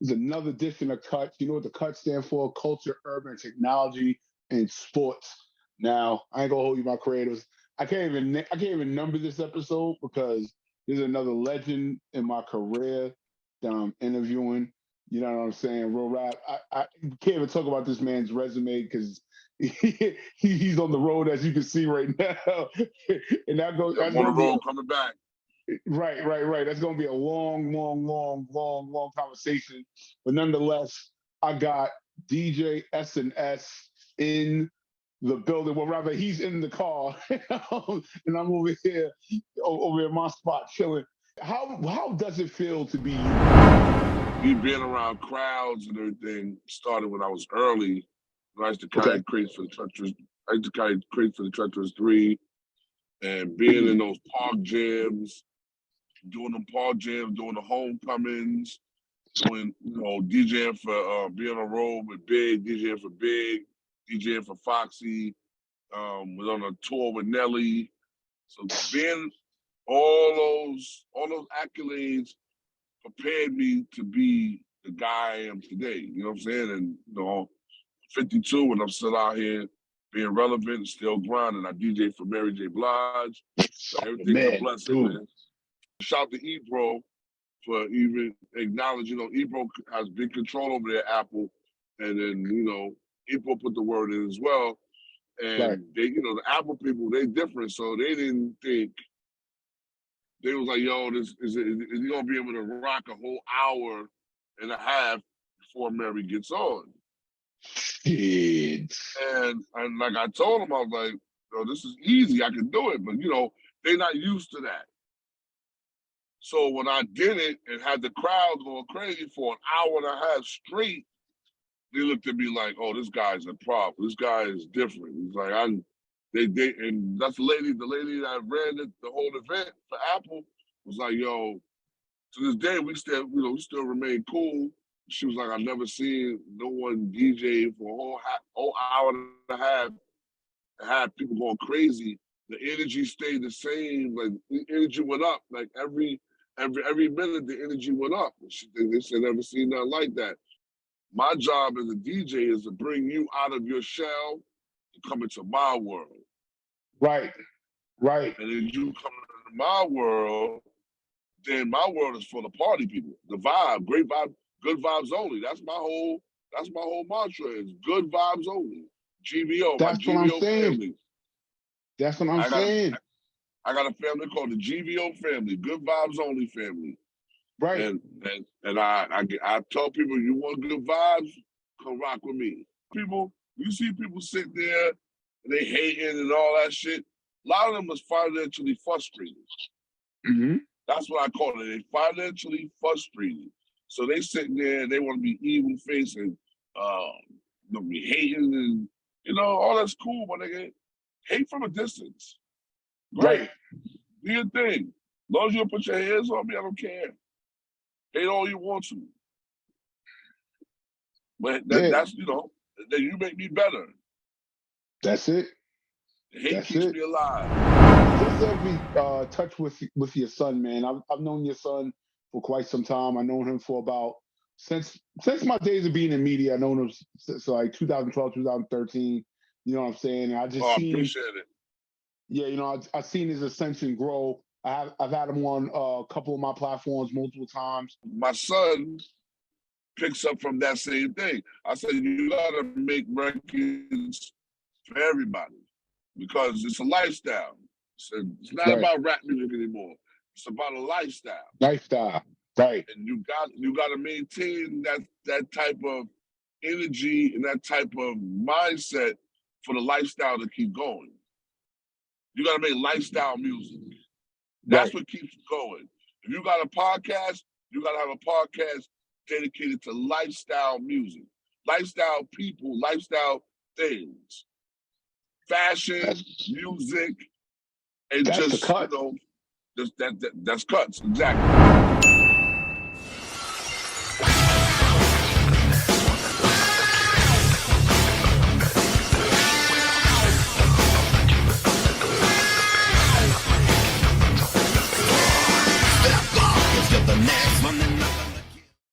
There's another edition of CUTS. You know what the CUTS stand for? Culture, Urban, Technology, and Sports. Now, I ain't gonna hold you, my creators. I can't even number this episode because there's another legend in my career that I'm interviewing. You know what I'm saying? Real rap. I can't even talk about this man's resume because he's on the road, as you can see right now. And that goes. I'm on the road coming back. Right. That's going to be a long conversation. But nonetheless, I got DJ S&S in the building. Well, rather, he's in the car, and I'm over here in my spot chilling. How does it feel to be you? Me being around crowds and everything started when I was early. I used to carry crates for the Treacherous. I used to carry crates for the Treacherous 3, and being in those park jams, doing them park jams, doing the homecomings, doing DJing for being on the road with Big, DJing for Big, DJing for Foxy, was on a tour with Nelly. So being all those accolades prepared me to be the guy I am today. You know what I'm saying? And 52, and I'm still out here being relevant, still grinding. I DJ for Mary J. Blige. So everything's a blessing, man. Shout out to Ebro for even acknowledging, Ebro has big control over their Apple. And then, Ebro put the word in as well. And they, the Apple people, they different. So they didn't think, they was like, yo, is he gonna be able to rock a whole hour and a half before Mary gets on? Shit. And like I told him, I was like, this is easy, I can do it. But they're not used to that. So when I did it and had the crowd going crazy for an hour and a half straight, they looked at me like, oh, this guy's a prop. This guy is different. He's like, and that's the lady that ran the whole event for Apple was like, yo, to this day we still remain cool. She was like, I've never seen no one DJ for a whole hour and a half and have people going crazy. The energy stayed the same. Like the energy went up. Like every minute the energy went up. They said never seen nothing like that. My job as a DJ is to bring you out of your shell and come into my world. Right. And then you come into my world, then my world is full of party people. The vibe, great vibe, good vibes only. That's my whole mantra is good vibes only. GVO, that's my GVO family. That's what I'm saying. I got a family called the GVO family, good vibes only family. Right. And I tell people, you want good vibes, come rock with me. People, you see people sit there and they hating and all that shit. A lot of them is financially frustrated. Mm-hmm. That's what I call it. They financially frustrated. So they sitting there and they want to be evil facing, be hating and all that's cool, but they hate from a distance. Great. Right. Do your thing. As long as you don't put your hands on me, I don't care. Hate all you want to. But that's, then you make me better. That's it. Hate keeps me alive. Just every touch with your son, man. I've known your son for quite some time. I've known him for about since my days of being in media. I've known him since like 2012, 2013. You know what I'm saying? And I just appreciate it. Yeah, I've seen his ascension grow. I've had him on a couple of my platforms multiple times. My son picks up from that same thing. I said, you gotta make records for everybody because it's a lifestyle. It's not about rap music anymore. It's about a lifestyle. Lifestyle, right? And you got to maintain that type of energy and that type of mindset for the lifestyle to keep going. You got to make lifestyle music. That's what keeps you going. If you got a podcast, you got to have a podcast dedicated to lifestyle music, lifestyle people, lifestyle things, fashion, music, and that's just, cut. That's cuts, exactly.